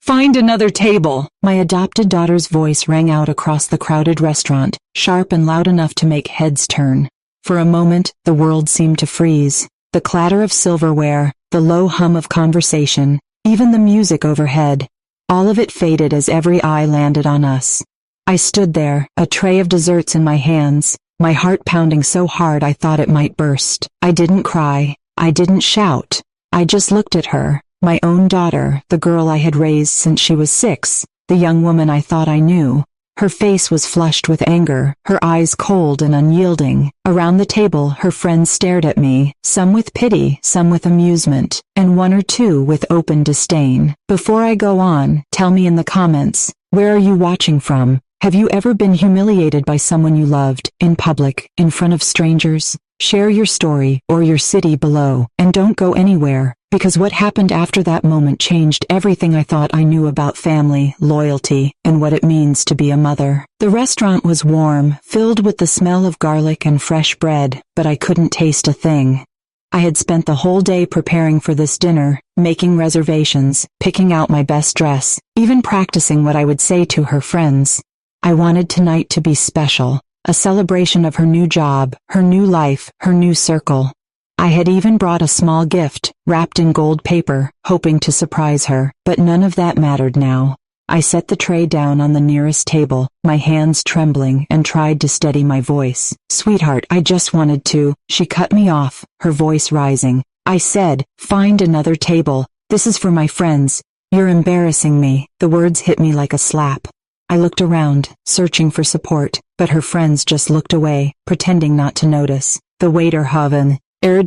Find another table. My adopted daughter's voice rang out across the crowded restaurant, sharp and loud enough to make heads turn. For a moment, the world seemed to freeze. The clatter of silverware, the low hum of conversation, even the music overhead. All of it faded as every eye landed on us. I stood there, a tray of desserts in my hands, my heart pounding so hard I thought it might burst. I didn't cry. I didn't shout. I just looked at her, my own daughter, the girl I had raised since she was 6, the young woman I thought I knew. Her face was flushed with anger, her eyes cold and unyielding. Around the table, her friends stared at me, some with pity, some with amusement, and one or two with open disdain. Before I go on, tell me in the comments, where are you watching from? Have you ever been humiliated by someone you loved, in public, in front of strangers? Share your story or your city below, and don't go anywhere, because what happened after that moment changed everything I thought I knew about family, loyalty, and what it means to be a mother. The restaurant was warm, filled with the smell of garlic and fresh bread, but I couldn't taste a thing. I had spent the whole day preparing for this dinner, making reservations, picking out my best dress, even practicing what I would say to her friends. I wanted tonight to be special. A celebration of her new job, her new life, her new circle. I had even brought a small gift, wrapped in gold paper, hoping to surprise her, but none of that mattered now. I set the tray down on the nearest table, my hands trembling, and tried to steady my voice. "Sweetheart, I just wanted to," she cut me off, her voice rising. I said, "Find another table. This is for my friends. You're embarrassing me." The words hit me like a slap. I looked around, searching for support, but her friends just looked away, pretending not to notice. The waiter hovered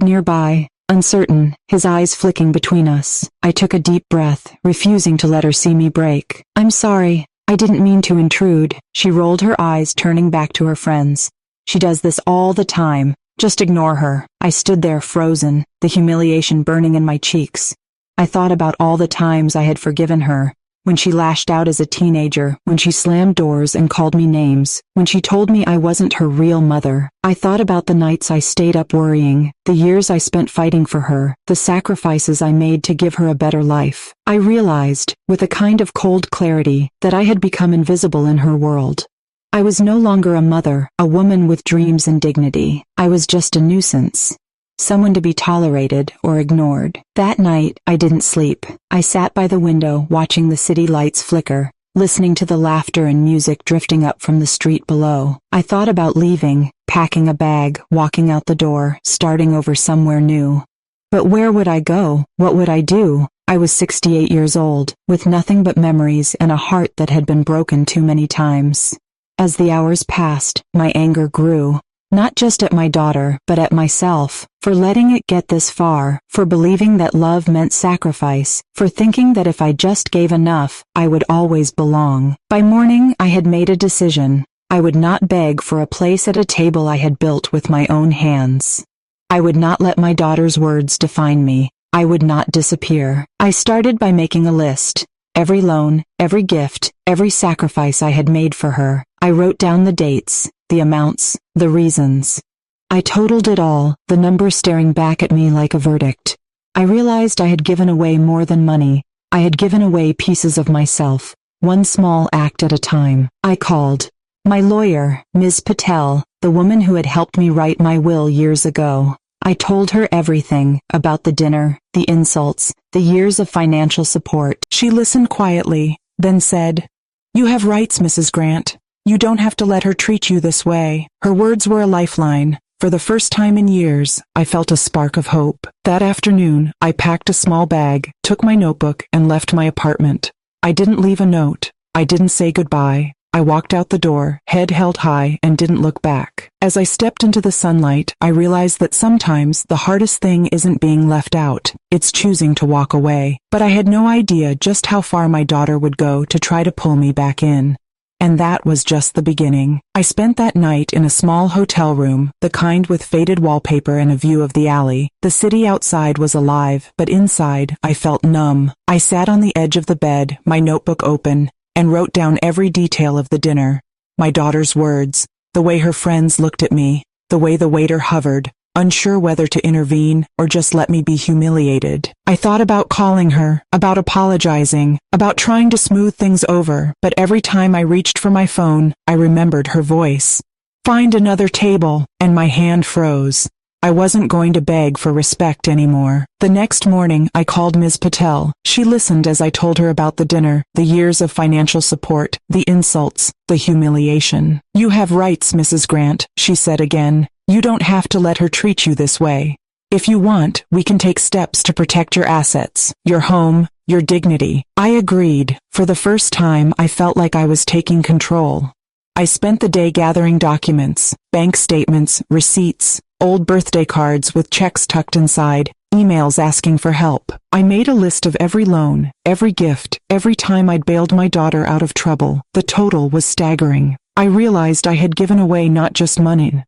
nearby, uncertain, his eyes flicking between us. I took a deep breath, refusing to let her see me break. "I'm sorry, I didn't mean to intrude." She rolled her eyes, turning back to her friends. "She does this all the time. Just ignore her." I stood there frozen, the humiliation burning in my cheeks. I thought about all the times I had forgiven her. When she lashed out as a teenager, when she slammed doors and called me names, when she told me I wasn't her real mother. I thought about the nights I stayed up worrying, the years I spent fighting for her, the sacrifices I made to give her a better life. I realized, with a kind of cold clarity, that I had become invisible in her world. I was no longer a mother, a woman with dreams and dignity. I was just a nuisance. Someone to be tolerated or ignored. That night, I didn't sleep. I sat by the window watching the city lights flicker, listening to the laughter and music drifting up from the street below. I thought about leaving, packing a bag, walking out the door, starting over somewhere new. But where would I go? What would I do? I was 68 years old, with nothing but memories and a heart that had been broken too many times. As the hours passed, my anger grew. Not just at my daughter, but at myself, for letting it get this far, for believing that love meant sacrifice, for thinking that if I just gave enough, I would always belong. By morning, I had made a decision. I would not beg for a place at a table I had built with my own hands. I would not let my daughter's words define me. I would not disappear. I started by making a list. Every loan, every gift, every sacrifice I had made for her. I wrote down the dates, the amounts, the reasons. I totaled it all, the number staring back at me like a verdict. I realized I had given away more than money. I had given away pieces of myself, one small act at a time. I called my lawyer, Ms. Patel, the woman who had helped me write my will years ago. I told her everything, about the dinner, the insults, the years of financial support. She listened quietly, then said, "You have rights, Mrs. Grant. You don't have to let her treat you this way." Her words were a lifeline. For the first time in years, I felt a spark of hope. That afternoon, I packed a small bag, took my notebook, and left my apartment. I didn't leave a note. I didn't say goodbye. I walked out the door, head held high, and didn't look back. As I stepped into the sunlight, I realized that sometimes the hardest thing isn't being left out, it's choosing to walk away. But I had no idea just how far my daughter would go to try to pull me back in. And that was just the beginning. I spent that night in a small hotel room, the kind with faded wallpaper and a view of the alley. The city outside was alive, but inside, I felt numb. I sat on the edge of the bed, my notebook open, and wrote down every detail of the dinner. My daughter's words, the way her friends looked at me, the way the waiter hovered, unsure whether to intervene or just let me be humiliated. I thought about calling her, about apologizing, about trying to smooth things over, but every time I reached for my phone, I remembered her voice. Find another table, and my hand froze. I wasn't going to beg for respect anymore. The next morning, I called Ms. Patel. She listened as I told her about the dinner, the years of financial support, the insults, the humiliation. You have rights, Mrs. Grant, she said again. You don't have to let her treat you this way. If you want, we can take steps to protect your assets, your home, your dignity. I agreed. For the first time, I felt like I was taking control. I spent the day gathering documents, bank statements, receipts, old birthday cards with checks tucked inside, emails asking for help. I made a list of every loan, every gift, every time I'd bailed my daughter out of trouble. The total was staggering. I realized I had given away not just money,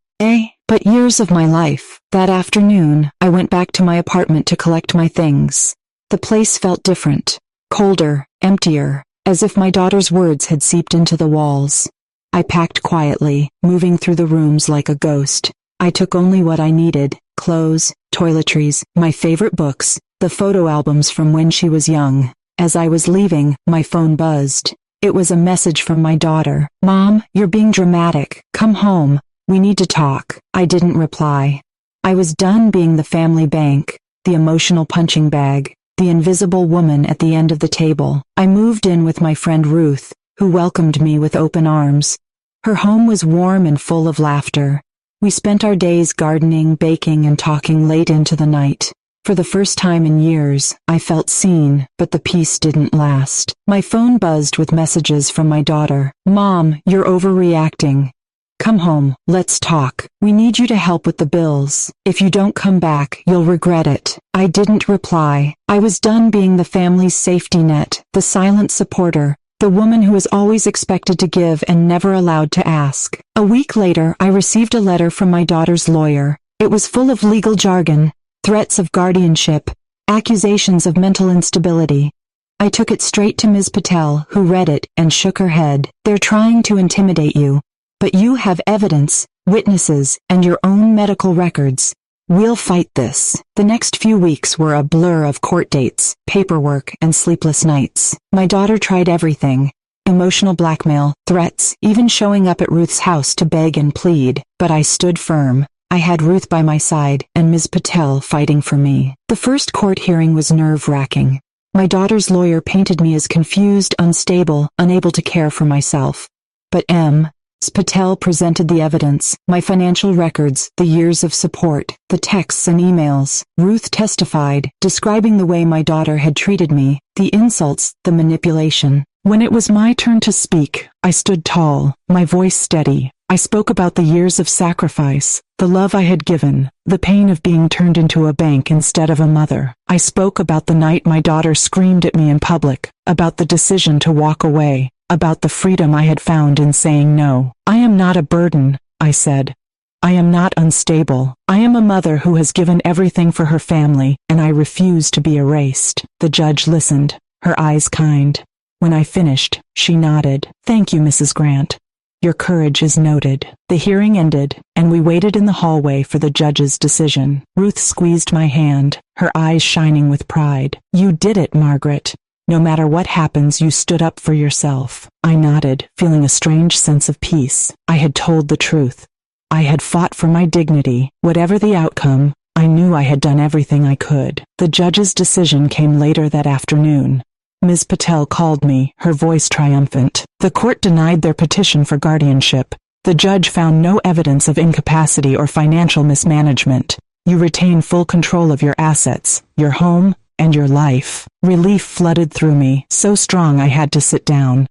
but years of my life. That afternoon, I went back to my apartment to collect my things. The place felt different, colder, emptier, as if my daughter's words had seeped into the walls. I packed quietly, moving through the rooms like a ghost. I took only what I needed: clothes, toiletries, my favorite books, the photo albums from when she was young. As I was leaving, my phone buzzed. It was a message from my daughter. Mom, you're being dramatic. Come home. We need to talk. I didn't reply. I was done being the family bank, the emotional punching bag, the invisible woman at the end of the table. I moved in with my friend Ruth, who welcomed me with open arms. Her home was warm and full of laughter. We spent our days gardening, baking, and talking late into the night. For the first time in years, I felt seen, but the peace didn't last. My phone buzzed with messages from my daughter. Mom, you're overreacting. Come home, let's talk. We need you to help with the bills. If you don't come back, you'll regret it. I didn't reply. I was done being the family's safety net, the silent supporter, the woman who was always expected to give and never allowed to ask. A week later, I received a letter from my daughter's lawyer. It was full of legal jargon, threats of guardianship, accusations of mental instability. I took it straight to Ms. Patel, who read it and shook her head. They're trying to intimidate you, but you have evidence, witnesses, and your own medical records. We'll fight this. The next few weeks were a blur of court dates, paperwork, and sleepless nights. My daughter tried everything: emotional blackmail, threats, even showing up at Ruth's house to beg and plead. But I stood firm. I had Ruth by my side and Ms. Patel fighting for me. The first court hearing was nerve-wracking. My daughter's lawyer painted me as confused, unstable, unable to care for myself. But Ms. Patel presented the evidence, my financial records, the years of support, the texts and emails. Ruth testified, describing the way my daughter had treated me, the insults, the manipulation. When it was my turn to speak, I stood tall, my voice steady. I spoke about the years of sacrifice, the love I had given, the pain of being turned into a bank instead of a mother. I spoke about the night my daughter screamed at me in public, about the decision to walk away, about the freedom I had found in saying no. I am not a burden, I said. I am not unstable. I am a mother who has given everything for her family, and I refuse to be erased. The judge listened, her eyes kind. When I finished, she nodded. Thank you, Mrs. Grant. Your courage is noted. The hearing ended, and we waited in the hallway for the judge's decision. Ruth squeezed my hand, her eyes shining with pride. You did it, Margaret. No matter what happens, you stood up for yourself. I nodded, feeling a strange sense of peace. I had told the truth. I had fought for my dignity. Whatever the outcome, I knew I had done everything I could. The judge's decision came later that afternoon. Ms. Patel called me, her voice triumphant. The court denied their petition for guardianship. The judge found no evidence of incapacity or financial mismanagement. You retain full control of your assets, your home, and your life. Relief flooded through me, so strong I had to sit down.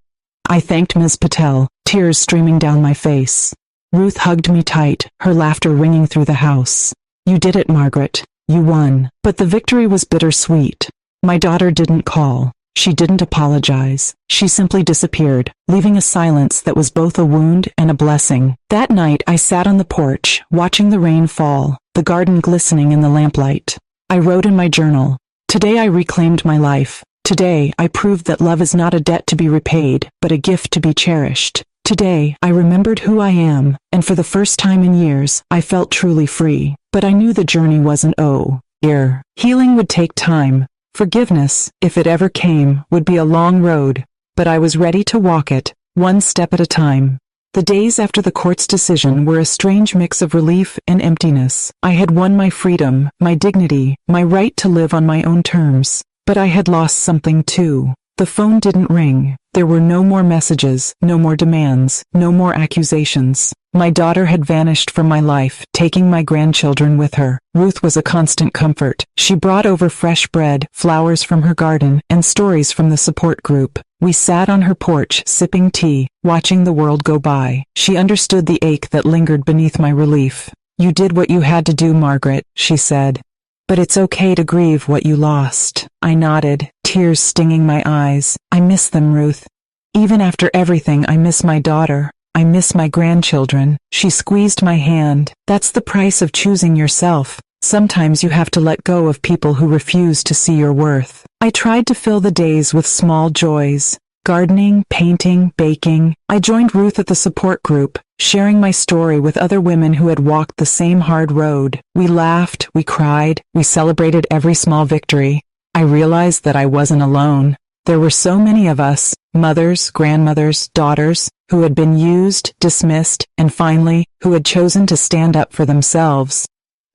I thanked Ms. Patel, tears streaming down my face. Ruth hugged me tight, her laughter ringing through the house. You did it, Margaret. You won. But the victory was bittersweet. My daughter didn't call. She didn't apologize. She simply disappeared, leaving a silence that was both a wound and a blessing. That night I sat on the porch, watching the rain fall, the garden glistening in the lamplight. I wrote in my journal, "Today I reclaimed my life. Today I proved that love is not a debt to be repaid, but a gift to be cherished. Today, I remembered who I am, and for the first time in years, I felt truly free. But I knew the journey wasn't over. Healing would take time. Forgiveness, if it ever came, would be a long road. But I was ready to walk it, one step at a time. The days after the court's decision were a strange mix of relief and emptiness. I had won my freedom, my dignity, my right to live on my own terms. But I had lost something too. The phone didn't ring. There were no more messages, no more demands, no more accusations. My daughter had vanished from my life, taking my grandchildren with her. Ruth was a constant comfort. She brought over fresh bread, flowers from her garden, and stories from the support group. We sat on her porch, sipping tea, watching the world go by. She understood the ache that lingered beneath my relief. "You did what you had to do, Margaret," she said. "But it's okay to grieve what you lost." I nodded, tears stinging my eyes. "I miss them, Ruth. Even after everything, I miss my daughter. I miss my grandchildren." She squeezed my hand. "That's the price of choosing yourself. Sometimes you have to let go of people who refuse to see your worth." I tried to fill the days with small joys. Gardening, painting, baking. I joined Ruth at the support group, sharing my story with other women who had walked the same hard road. We laughed, we cried, we celebrated every small victory. I realized that I wasn't alone. There were so many of us, mothers, grandmothers, daughters, who had been used, dismissed, and finally, who had chosen to stand up for themselves.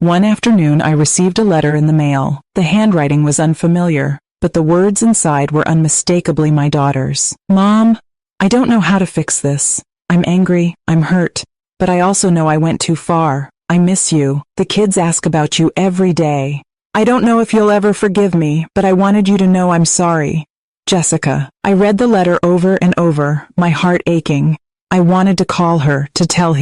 One afternoon I received a letter in the mail. The handwriting was unfamiliar, but the words inside were unmistakably my daughter's. "Mom, I don't know how to fix this. I'm angry, I'm hurt, but I also know I went too far. I miss you. The kids ask about you every day. I don't know if you'll ever forgive me, but I wanted you to know I'm sorry. Jessica." I read the letter over and over, my heart aching. I wanted to call her, to tell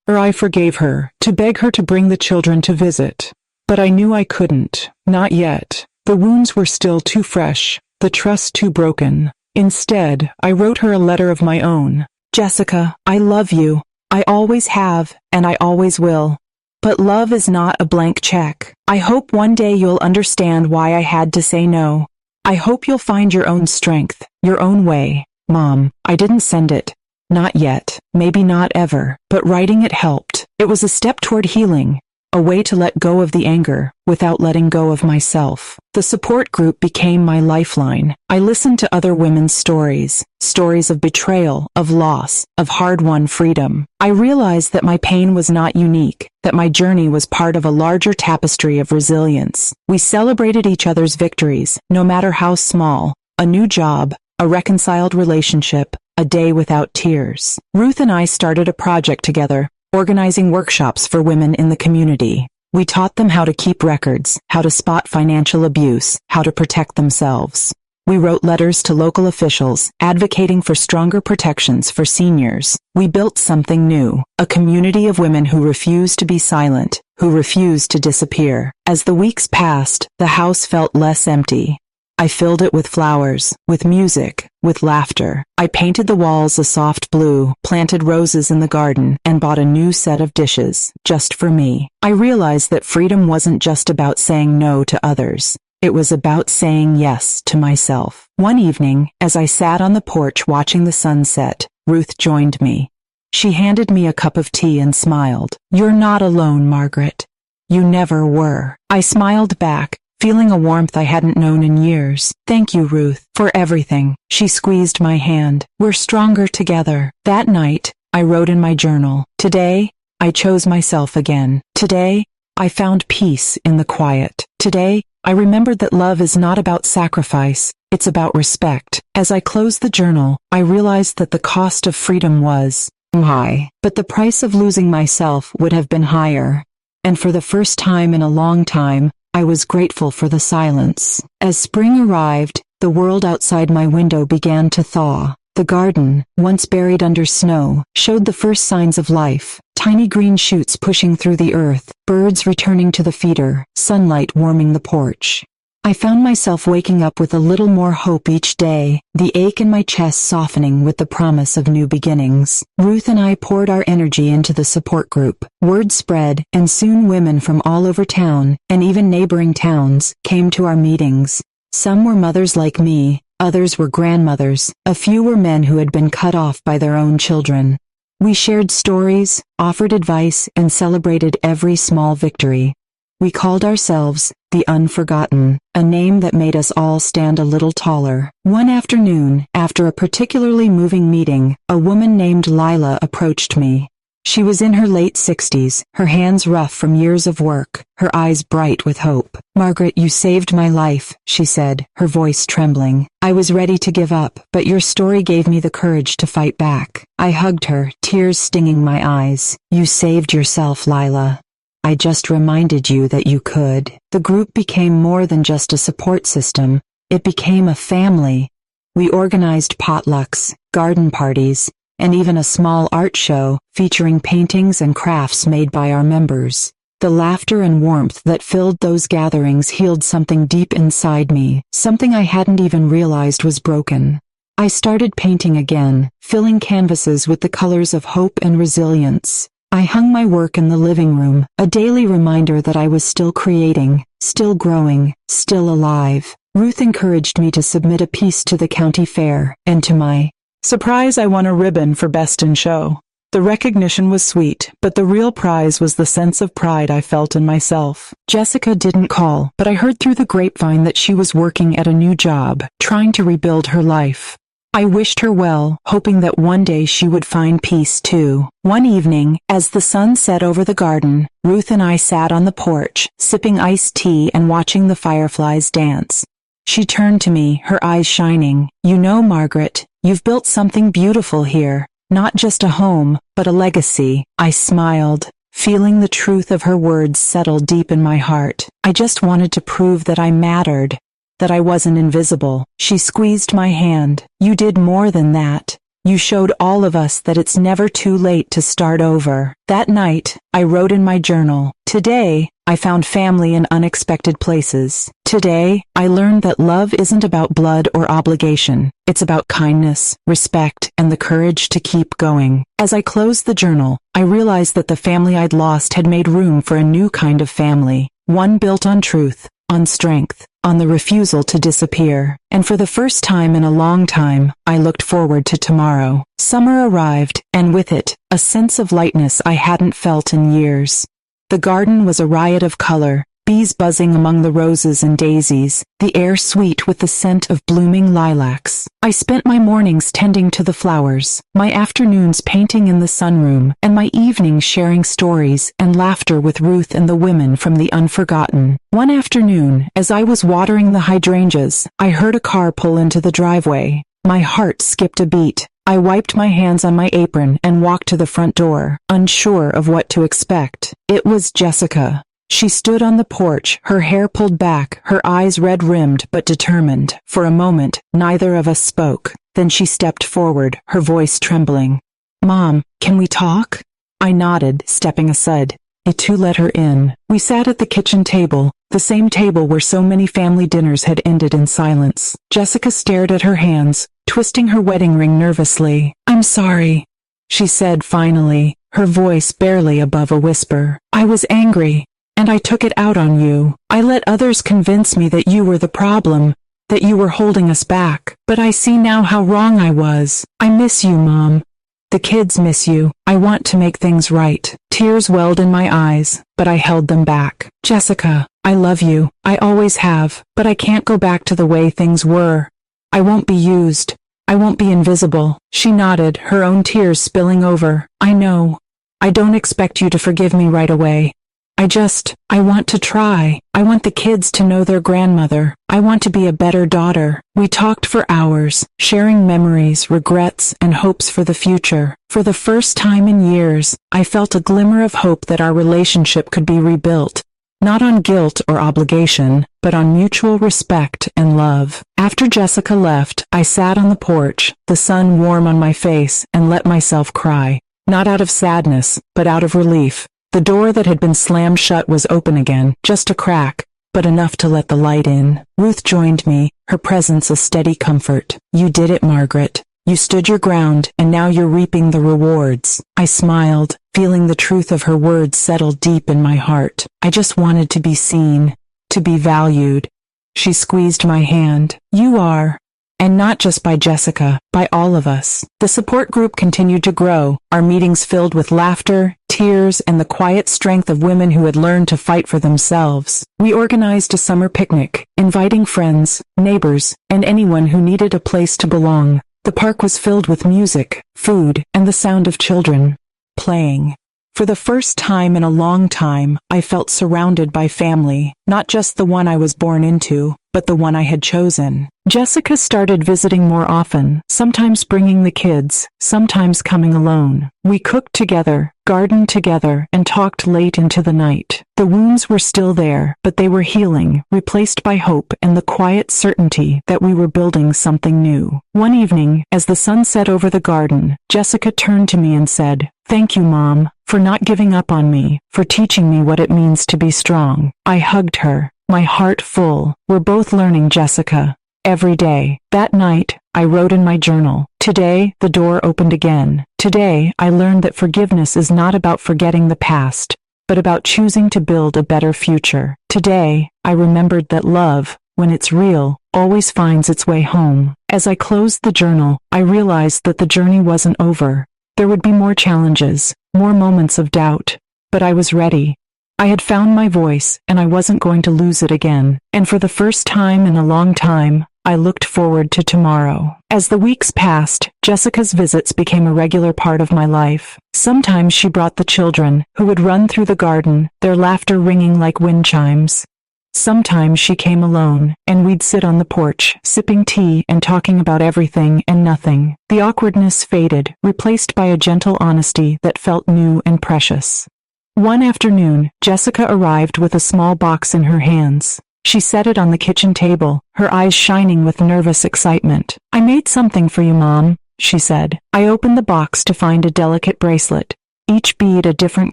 I forgave her, to beg her to bring the children to visit. But I knew I couldn't, not yet. The wounds were still too fresh, the trust too broken. Instead, I wrote her a letter of my own. "Jessica, I love you. I always have, and I always will. But love is not a blank check. I hope one day you'll understand why I had to say no. I hope you'll find your own strength, your own way." Mom, I didn't send it. Not yet, maybe not ever, but writing it helped. It was a step toward healing, a way to let go of the anger, without letting go of myself. The support group became my lifeline. I listened to other women's stories, stories of betrayal, of loss, of hard-won freedom. I realized that my pain was not unique, that my journey was part of a larger tapestry of resilience. We celebrated each other's victories, no matter how small: a new job, a reconciled relationship, a day without tears. Ruth and I started a project together, organizing workshops for women in the community. We taught them how to keep records, how to spot financial abuse, how to protect themselves. We wrote letters to local officials, advocating for stronger protections for seniors. We built something new, a community of women who refused to be silent, who refused to disappear. As the weeks passed, the house felt less empty. I filled it with flowers, with music, with laughter. I painted the walls a soft blue, planted roses in the garden, and bought a new set of dishes, just for me. I realized that freedom wasn't just about saying no to others. It was about saying yes to myself. One evening, as I sat on the porch watching the sunset, Ruth joined me. She handed me a cup of tea and smiled. "You're not alone, Margaret. You never were." I smiled back, feeling a warmth I hadn't known in years. "Thank you, Ruth, for everything." She squeezed my hand. "We're stronger together." That night, I wrote in my journal, "Today, I chose myself again. Today, I found peace in the quiet. Today, I remembered that love is not about sacrifice, it's about respect." As I closed the journal, I realized that the cost of freedom was high, but the price of losing myself would have been higher. And for the first time in a long time, I was grateful for the silence. As spring arrived, the world outside my window began to thaw. The garden, once buried under snow, showed the first signs of life. Tiny green shoots pushing through the earth, birds returning to the feeder, sunlight warming the porch. I found myself waking up with a little more hope each day, the ache in my chest softening with the promise of new beginnings. Ruth and I poured our energy into the support group. Word spread, and soon women from all over town, and even neighboring towns, came to our meetings. Some were mothers like me, Others were grandmothers, a few were men who had been cut off by their own children. We shared stories, offered advice, and celebrated every small victory. We called ourselves the Unforgotten, a name that made us all stand a little taller. One afternoon, after a particularly moving meeting, a woman named Lila approached me. She was in her late 60s, her hands rough from years of work, her eyes bright with hope. "Margaret, you saved my life," she said, her voice trembling. "I was ready to give up, but your story gave me the courage to fight back." I hugged her, tears stinging my eyes. "You saved yourself, Lila. I just reminded you that you could." The group became more than just a support system. It became a family. We organized potlucks, garden parties, and even a small art show featuring paintings and crafts made by our members. The laughter and warmth that filled those gatherings healed something deep inside me, something I hadn't even realized was broken. I started painting again, filling canvases with the colors of hope and resilience. I hung my work in the living room, a daily reminder that I was still creating, still growing, still alive. Ruth encouraged me to submit a piece to the county fair, and to my surprise, I won a ribbon for Best in Show. The recognition was sweet, but the real prize was the sense of pride I felt in myself. Jessica didn't call, but I heard through the grapevine that she was working at a new job, trying to rebuild her life. I wished her well, hoping that one day she would find peace too. One evening, as the sun set over the garden, Ruth and I sat on the porch, sipping iced tea and watching the fireflies dance. She turned to me, her eyes shining. "You know, Margaret, you've built something beautiful here. Not just a home, but a legacy." I smiled, feeling the truth of her words settle deep in my heart. I just wanted to prove that I mattered, that I wasn't invisible. She squeezed my hand. "You did more than that. You showed all of us that it's never too late to start over." That night, I wrote in my journal, "Today, I found family in unexpected places. Today, I learned that love isn't about blood or obligation. It's about kindness, respect, and the courage to keep going." As I closed the journal, I realized that the family I'd lost had made room for a new kind of family, one built on truth, on strength, on the refusal to disappear. And for the first time in a long time, I looked forward to tomorrow. Summer arrived, and with it, a sense of lightness I hadn't felt in years. The garden was a riot of color, bees buzzing among the roses and daisies, the air sweet with the scent of blooming lilacs. I spent my mornings tending to the flowers, my afternoons painting in the sunroom, and my evenings sharing stories and laughter with Ruth and the women from the Unforgotten. One afternoon, as I was watering the hydrangeas, I heard a car pull into the driveway. My heart skipped a beat. I wiped my hands on my apron and walked to the front door, unsure of what to expect. It was Jessica. She stood on the porch, her hair pulled back, her eyes red-rimmed but determined. For a moment, neither of us spoke. Then she stepped forward, her voice trembling. "Mom, can we talk?" I nodded, stepping aside. To let her in. We sat at the kitchen table, the same table where so many family dinners had ended in silence. Jessica stared at her hands, twisting her wedding ring nervously. "I'm sorry," she said finally, her voice barely above a whisper. "I was angry, and I took it out on you. I let others convince me that you were the problem, that you were holding us back. But I see now how wrong I was. I miss you, Mom. The kids miss you. I want to make things right." Tears welled in my eyes, but I held them back. "Jessica, I love you. I always have, but I can't go back to the way things were. I won't be used. I won't be invisible." She nodded, her own tears spilling over. "I know. I don't expect you to forgive me right away. I want to try. I want the kids to know their grandmother. I want to be a better daughter." We talked for hours, sharing memories, regrets, and hopes for the future. For the first time in years, I felt a glimmer of hope that our relationship could be rebuilt, not on guilt or obligation, but on mutual respect and love. After Jessica left, I sat on the porch, the sun warm on my face, and let myself cry. Not out of sadness, but out of relief. The door that had been slammed shut was open again, just a crack, but enough to let the light in. Ruth joined me, her presence a steady comfort. "You did it, Margaret. You stood your ground, and now you're reaping the rewards." I smiled, feeling the truth of her words settle deep in my heart. I just wanted to be seen, to be valued. She squeezed my hand. "You are. And not just by Jessica, by all of us. The support group continued to grow, our meetings filled with laughter, tears, and the quiet strength of women who had learned to fight for themselves. We organized a summer picnic, inviting friends, neighbors, and anyone who needed a place to belong. The park was filled with music, food, and the sound of children playing. For the first time in a long time, I felt surrounded by family, not just the one I was born into, but the one I had chosen. Jessica started visiting more often, sometimes bringing the kids, sometimes coming alone. We cooked together, gardened together, and talked late into the night. The wounds were still there, but they were healing, replaced by hope and the quiet certainty that we were building something new. One evening, as the sun set over the garden, Jessica turned to me and said, "Thank you, Mom, for not giving up on me, for teaching me what it means to be strong." I hugged her, my heart full. We're both learning, Jessica. Every day. That night, I wrote in my journal. Today, the door opened again. Today, I learned that forgiveness is not about forgetting the past, but about choosing to build a better future. Today, I remembered that love, when it's real, always finds its way home. As I closed the journal, I realized that the journey wasn't over. There would be more challenges, more moments of doubt, but I was ready. I had found my voice, and I wasn't going to lose it again. And for the first time in a long time, I looked forward to tomorrow. As the weeks passed, Jessica's visits became a regular part of my life. Sometimes she brought the children, who would run through the garden, their laughter ringing like wind chimes. Sometimes she came alone, and we'd sit on the porch, sipping tea and talking about everything and nothing. The awkwardness faded, replaced by a gentle honesty that felt new and precious. One afternoon, Jessica arrived with a small box in her hands. She set it on the kitchen table, her eyes shining with nervous excitement. "I made something for you, Mom," she said. I opened the box to find a delicate bracelet, each bead a different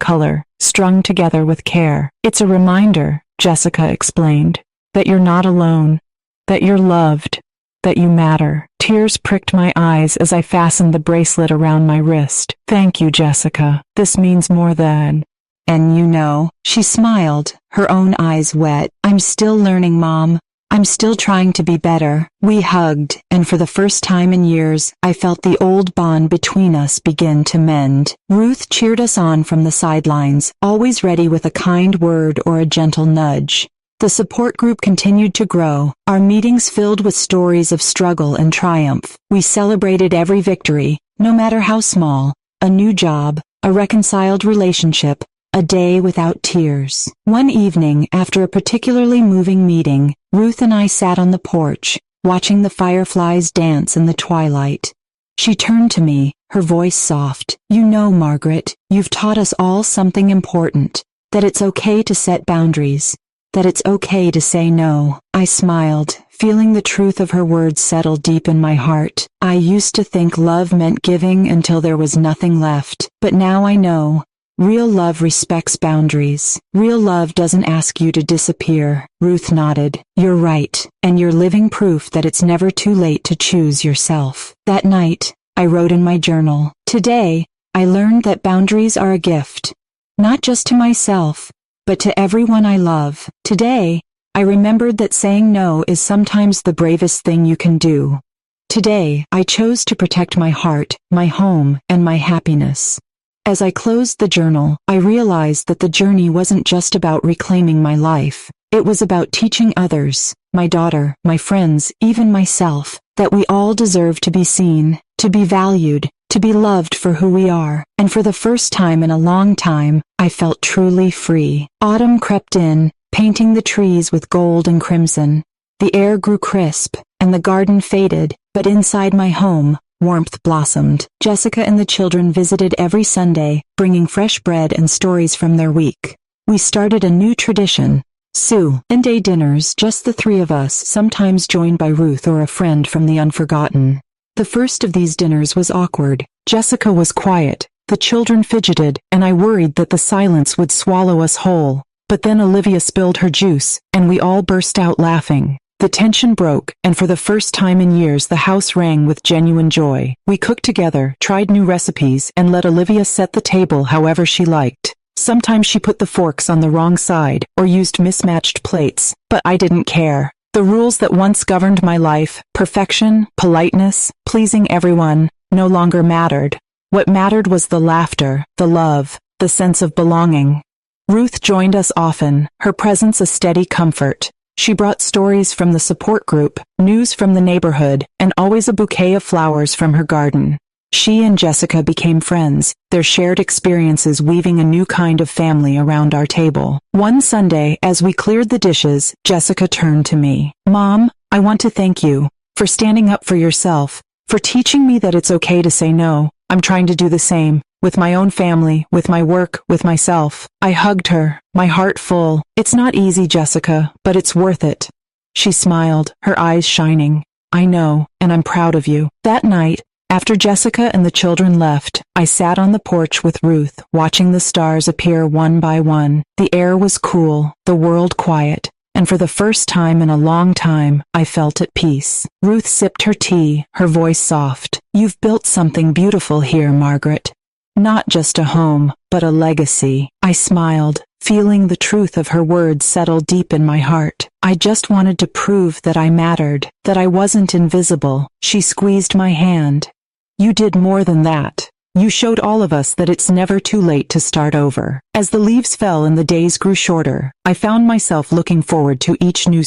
color, strung together with care. "It's a reminder," Jessica explained, "that you're not alone, that you're loved, that you matter." Tears pricked my eyes as I fastened the bracelet around my wrist. "Thank you, Jessica. This means more than..." And you know, she smiled, her own eyes wet. "I'm still learning, Mom. I'm still trying to be better." We hugged, and for the first time in years, I felt the old bond between us begin to mend. Ruth cheered us on from the sidelines, always ready with a kind word or a gentle nudge. The support group continued to grow, our meetings filled with stories of struggle and triumph. We celebrated every victory, no matter how small: a new job, a reconciled relationship, a day without tears. One evening, after a particularly moving meeting, Ruth and I sat on the porch, watching the fireflies dance in the twilight. She turned to me, her voice soft. "You know, Margaret, you've taught us all something important, that it's okay to set boundaries, that it's okay to say no." I smiled, feeling the truth of her words settle deep in my heart. I used to think love meant giving until there was nothing left, but now I know. Real love respects boundaries. Real love doesn't ask you to disappear. Ruth nodded. "You're right, and you're living proof that it's never too late to choose yourself." That night, I wrote in my journal, "Today, I learned that boundaries are a gift, not just to myself, but to everyone I love." Today, I remembered that saying no is sometimes the bravest thing you can do. Today, I chose to protect my heart, my home, and my happiness. As I closed the journal, I realized that the journey wasn't just about reclaiming my life. It was about teaching others, my daughter, my friends, even myself, that we all deserve to be seen, to be valued, to be loved for who we are. And for the first time in a long time, I felt truly free. Autumn crept in, painting the trees with gold and crimson. The air grew crisp, and the garden faded, but inside my home, warmth blossomed. Jessica and the children visited every Sunday, bringing fresh bread and stories from their week. We started a new tradition: Sunday dinners, just the three of us, sometimes joined by Ruth or a friend from the unforgotten. The first of these dinners was awkward. Jessica was quiet, the children fidgeted, and I worried that the silence would swallow us whole. But then Olivia spilled her juice, and we all burst out laughing. The tension broke, and for the first time in years the house rang with genuine joy. We cooked together, tried new recipes, and let Olivia set the table however she liked. Sometimes she put the forks on the wrong side, or used mismatched plates, but I didn't care. The rules that once governed my life, perfection, politeness, pleasing everyone, no longer mattered. What mattered was the laughter, the love, the sense of belonging. Ruth joined us often, her presence a steady comfort. She brought stories from the support group, news from the neighborhood, and always a bouquet of flowers from her garden. She and Jessica became friends, their shared experiences weaving a new kind of family around our table. One Sunday, as we cleared the dishes, Jessica turned to me. "Mom, I want to thank you for standing up for yourself, for teaching me that it's okay to say no. I'm trying to do the same, with my own family, with my work, with myself." I hugged her, my heart full. "It's not easy, Jessica, but it's worth it." She smiled, her eyes shining. "I know, and I'm proud of you." That night, after Jessica and the children left, I sat on the porch with Ruth, watching the stars appear one by one. The air was cool, the world quiet, and for the first time in a long time, I felt at peace. Ruth sipped her tea, her voice soft. "You've built something beautiful here, Margaret. Not just a home, but a legacy." I smiled, feeling the truth of her words settle deep in my heart. "I just wanted to prove that I mattered, that I wasn't invisible." She squeezed my hand. "You did more than that. You showed all of us that it's never too late to start over." As the leaves fell and the days grew shorter, I found myself looking forward to each new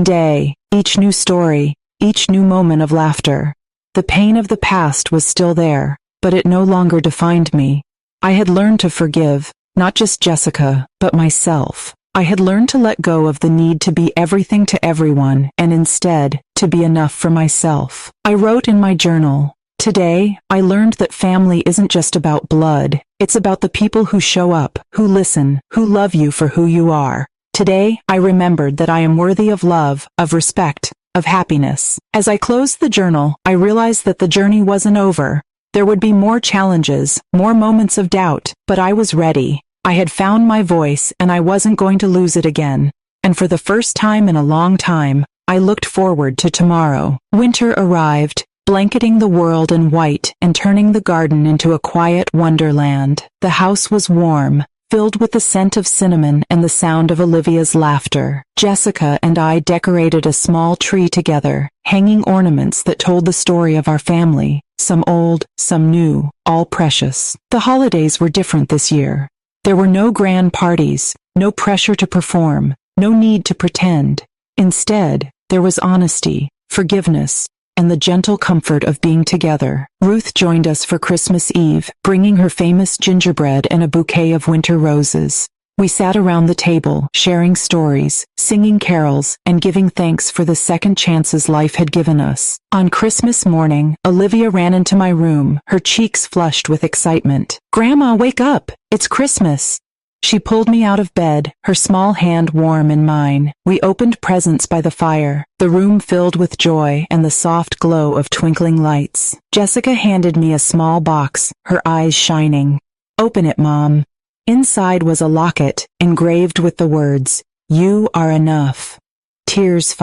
day, each new story, each new moment of laughter. The pain of the past was still there, but it no longer defined me. I had learned to forgive, not just Jessica, but myself. I had learned to let go of the need to be everything to everyone and instead, to be enough for myself. I wrote in my journal, "Today, I learned that family isn't just about blood. It's about the people who show up, who listen, who love you for who you are." Today, I remembered that I am worthy of love, of respect, of happiness. As I closed the journal, I realized that the journey wasn't over. There would be more challenges, more moments of doubt, but I was ready. I had found my voice, and I wasn't going to lose it again. And for the first time in a long time, I looked forward to tomorrow. Winter arrived, blanketing the world in white and turning the garden into a quiet wonderland. The house was warm, filled with the scent of cinnamon and the sound of Olivia's laughter. Jessica and I decorated a small tree together, hanging ornaments that told the story of our family, some old, some new, all precious. The holidays were different this year. There were no grand parties, no pressure to perform, no need to pretend. Instead, there was honesty, forgiveness, and the gentle comfort of being together. Ruth joined us for Christmas Eve, bringing her famous gingerbread and a bouquet of winter roses. We sat around the table, sharing stories, singing carols, and giving thanks for the second chances life had given us. On Christmas morning, Olivia ran into my room, her cheeks flushed with excitement. "Grandma, wake up! It's Christmas!" She pulled me out of bed, her small hand warm in mine. We opened presents by the fire, the room filled with joy and the soft glow of twinkling lights. Jessica handed me a small box, her eyes shining. "Open it, Mom." Inside was a locket, engraved with the words, "You are enough." Tears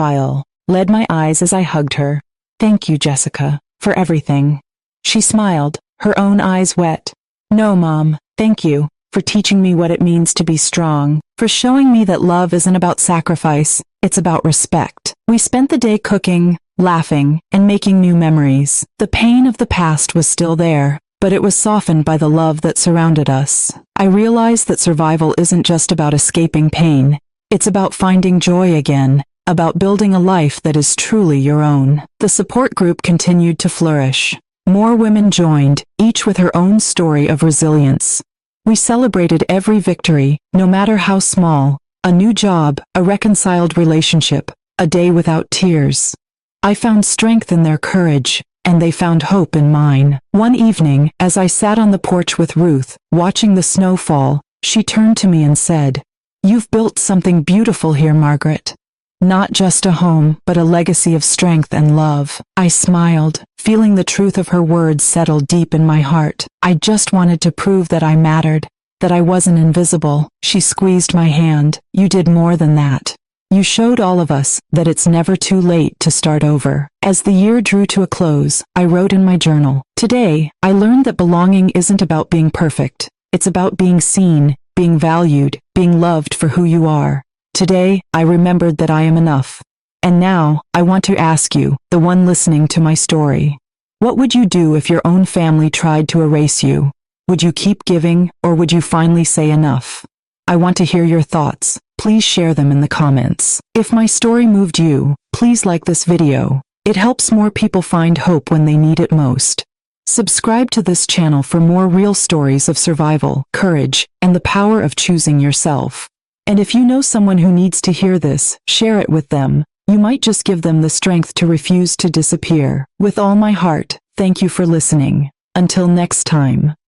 led my eyes as I hugged her. "Thank you, Jessica, for everything." She smiled, her own eyes wet. "No, Mom, thank you. For teaching me what it means to be strong, for showing me that love isn't about sacrifice, it's about respect." We spent the day cooking, laughing, and making new memories. The pain of the past was still there, but it was softened by the love that surrounded us. I realized that survival isn't just about escaping pain, it's about finding joy again, about building a life that is truly your own. The support group continued to flourish. More women joined, each with her own story of resilience. We celebrated every victory, no matter how small, a new job, a reconciled relationship, a day without tears. I found strength in their courage, and they found hope in mine. One evening, as I sat on the porch with Ruth, watching the snow fall, she turned to me and said, "You've built something beautiful here, Margaret. Not just a home, but a legacy of strength and love." I smiled, feeling the truth of her words settle deep in my heart. I just wanted to prove that I mattered, that I wasn't invisible. She squeezed my hand. "You did more than that. You showed all of us that it's never too late to start over." As the year drew to a close, I wrote in my journal, "Today, I learned that belonging isn't about being perfect. It's about being seen, being valued, being loved for who you are. Today, I remembered that I am enough. And now, I want to ask you, the one listening to my story. What would you do if your own family tried to erase you? Would you keep giving, or would you finally say enough? I want to hear your thoughts. Please share them in the comments. If my story moved you, please like this video. It helps more people find hope when they need it most. Subscribe to this channel for more real stories of survival, courage, and the power of choosing yourself. And if you know someone who needs to hear this, share it with them. You might just give them the strength to refuse to disappear. With all my heart, thank you for listening. Until next time.